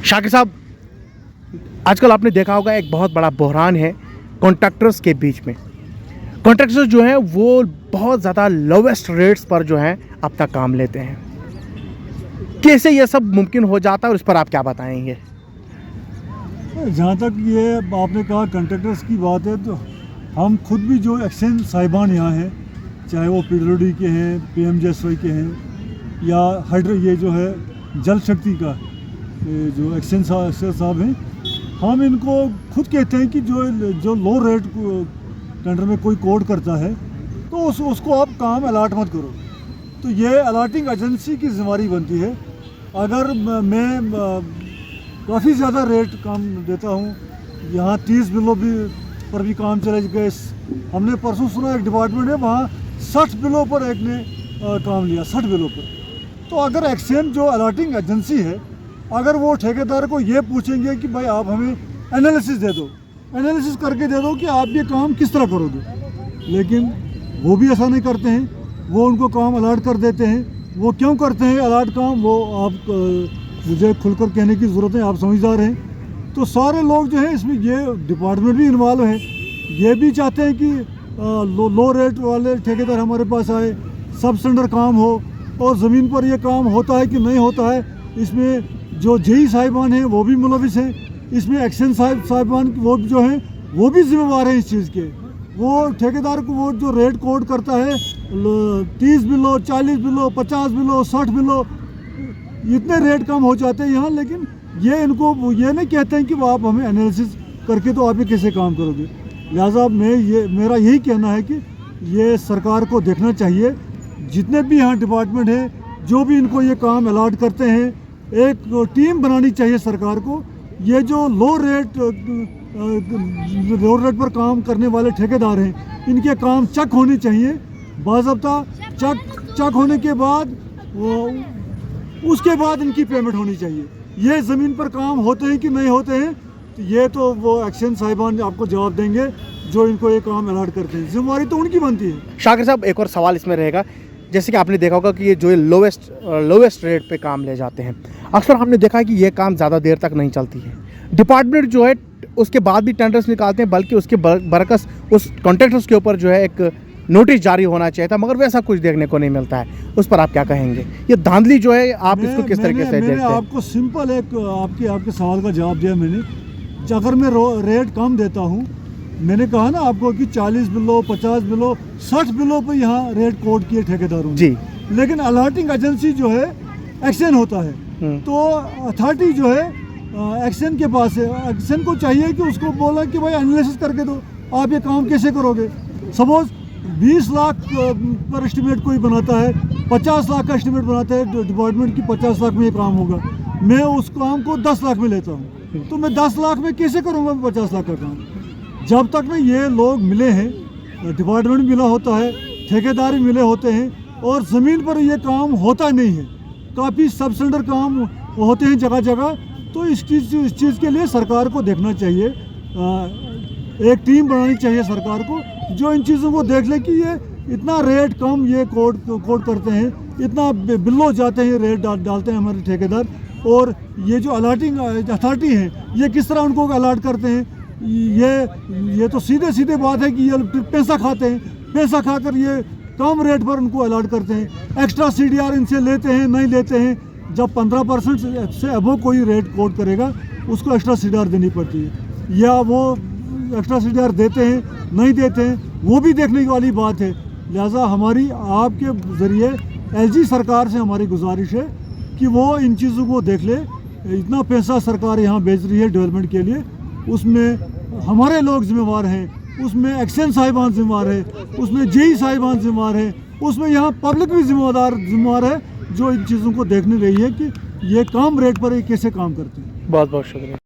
शाकिर साहब, आजकल आपने देखा होगा एक बहुत बड़ा बहरान है कॉन्ट्रैक्टर्स के बीच में। कॉन्ट्रैक्टर्स जो हैं वो बहुत ज़्यादा लोवेस्ट रेट्स पर जो हैं अपना काम लेते हैं। कैसे ये सब मुमकिन हो जाता है और इस पर आप क्या बताएंगे? जहाँ तक ये आपने कहा कॉन्ट्रैक्टर्स की बात है, तो हम खुद भी जो एक्सचेंज साहिबान यहाँ हैं, चाहे वो PWD के हैं, PMJSY के हैं, या हाइड्रो ये जो है जल शक्ति का जो एक्सचेंज साहब हैं, हम इनको खुद कहते हैं कि जो लो रेट टेंडर में कोई कोड करता है तो उसको आप काम अलाट मत करो। तो ये अलाटिंग एजेंसी की जिम्मेदारी बनती है। अगर मैं काफ़ी ज़्यादा रेट काम देता हूँ, यहाँ 30 बिलों पर भी काम चले गए। हमने परसों सुना एक डिपार्टमेंट है वहाँ 60 बिलों पर एक ने काम लिया, 60 बिलों पर। तो अगर एक्सचेंज जो अलाटिंग एजेंसी है, अगर वो ठेकेदार को ये पूछेंगे कि भाई आप हमें एनालिसिस दे दो, एनालिसिस करके दे दो कि आप ये काम किस तरह करोगे, लेकिन वो भी ऐसा नहीं करते हैं। वो उनको काम अलाट कर देते हैं। वो क्यों करते हैं अलाट काम, वो आप मुझे खुलकर कहने की ज़रूरत है, आप समझदार हैं। तो सारे लोग जो हैं इसमें, ये डिपार्टमेंट भी इन्वॉल्व है, ये भी चाहते हैं कि लो रेट वाले ठेकेदार हमारे पास आए, सब स्टैंडर्ड काम हो, और ज़मीन पर ये काम होता है कि नहीं होता है। इसमें जो जेई साहिबान हैं वो भी मुलविस हैं, इसमें एक्सचेंज साहिबान वो जो हैं वो भी जिम्मेवार हैं इस चीज़ के। वो ठेकेदार को वो जो रेट कोड करता है 30 बिलो, 40 बिलो, 50 बिलो, 60 बिलो, इतने रेट कम हो जाते हैं यहाँ। लेकिन ये इनको ये नहीं कहते हैं कि वो आप हमें एनालिसिस करके तो आप ये कैसे काम करोगे। लिहाजा मेरा यही कहना है कि ये सरकार को देखना चाहिए, जितने भी यहाँ डिपार्टमेंट हैं जो भी इनको ये काम अलाट करते हैं, एक टीम बनानी चाहिए सरकार को। ये जो लो रेट पर काम करने वाले ठेकेदार हैं, इनके काम चेक होने चाहिए बाज़ाब्ता। चेक होने के बाद उसके बाद इनकी पेमेंट होनी चाहिए। ये ज़मीन पर काम होते हैं कि नहीं होते हैं, तो ये तो वो एक्सचेंज साहिबान आपको जवाब देंगे जो इनको ये काम अलाट करते हैं। जिम्मेदारी तो उनकी बनती है। शाकिर साहब, एक और सवाल इसमें रहेगा, जैसे कि आपने देखा होगा कि ये जो लोवेस्ट रेट पे काम ले जाते हैं, अक्सर हमने देखा है कि ये काम ज़्यादा देर तक नहीं चलती है। डिपार्टमेंट जो है उसके बाद भी टेंडर्स निकालते हैं, बल्कि उसके बरकस उस कॉन्ट्रैक्टर्स के ऊपर जो है एक नोटिस जारी होना चाहिए था, मगर वैसा कुछ देखने को नहीं मिलता है। उस पर आप क्या कहेंगे? ये धांधली जो है आप इसको किस तरीके से देखते हैं? आपको सिंपल एक आपके सवाल का जवाब दिया मैंने। अगर मैं रेट कम देता हूँ, मैंने कहा ना आपको कि 40 बिलो, 50 बिलो, 60 बिलो पर यहाँ रेट कोड किए ठेकेदारों ने जी। लेकिन अलाटिंग एजेंसी जो है एक्सचेंज होता है, तो अथॉरिटी जो है एक्सचेंज के पास है। एक्सचेंज को चाहिए कि उसको बोला कि भाई एनालिसिस करके दो, आप ये काम कैसे करोगे। सपोज 20 लाख पर एस्टिमेट कोई बनाता है, 50 लाख का एस्टिमेट बनाता है डिपार्टमेंट की, 50 लाख में ये काम होगा। मैं उस काम को 10 लाख में लेता हूँ, तो मैं 10 लाख में कैसे करूँगा 50 लाख का काम। जब तक ना ये लोग मिले हैं, डिपार्टमेंट मिला होता है, ठेकेदार भी मिले होते हैं, और ज़मीन पर ये काम होता नहीं है, काफ़ी सब स्टैंडर्ड काम होते हैं जगह जगह। तो इस चीज़ के लिए सरकार को देखना चाहिए, एक टीम बनानी चाहिए सरकार को, जो इन चीज़ों को देख ले कि ये इतना रेट कम ये कोड करते हैं, इतना बिलो जाते हैं, रेट डालते हैं हमारे ठेकेदार, और ये जो अलाटिंग अथॉरिटी है ये किस तरह उनको अलाट करते हैं। ये तो सीधे बात है कि ये पैसा खाते हैं, पैसा खाकर ये कम रेट पर उनको अलाट करते हैं। एक्स्ट्रा CDR इनसे लेते हैं, नहीं लेते हैं। जब 15% से अबव कोई रेट कोड करेगा, उसको एक्स्ट्रा CDR देनी पड़ती है, या वो एक्स्ट्रा CDR देते हैं नहीं देते हैं, वो भी देखने वाली बात है। लिहाजा हमारी आपके ज़रिए LG सरकार से हमारी गुजारिश है कि वो इन चीज़ों को देख ले। इतना पैसा सरकार यहाँ भेज रही है डेवलपमेंट के लिए, उसमें हमारे लोग जिम्मेवार हैं, उसमें एक्सचेंज साहिबान जिम्मेवार है, उसमें जेई साहिबान जिम्मेवार है, उसमें यहाँ पब्लिक भी जिम्मेवार है, जो इन चीज़ों को देखने रही है कि ये कम रेट पर ये कैसे काम करते हैं। बहुत बहुत शुक्रिया।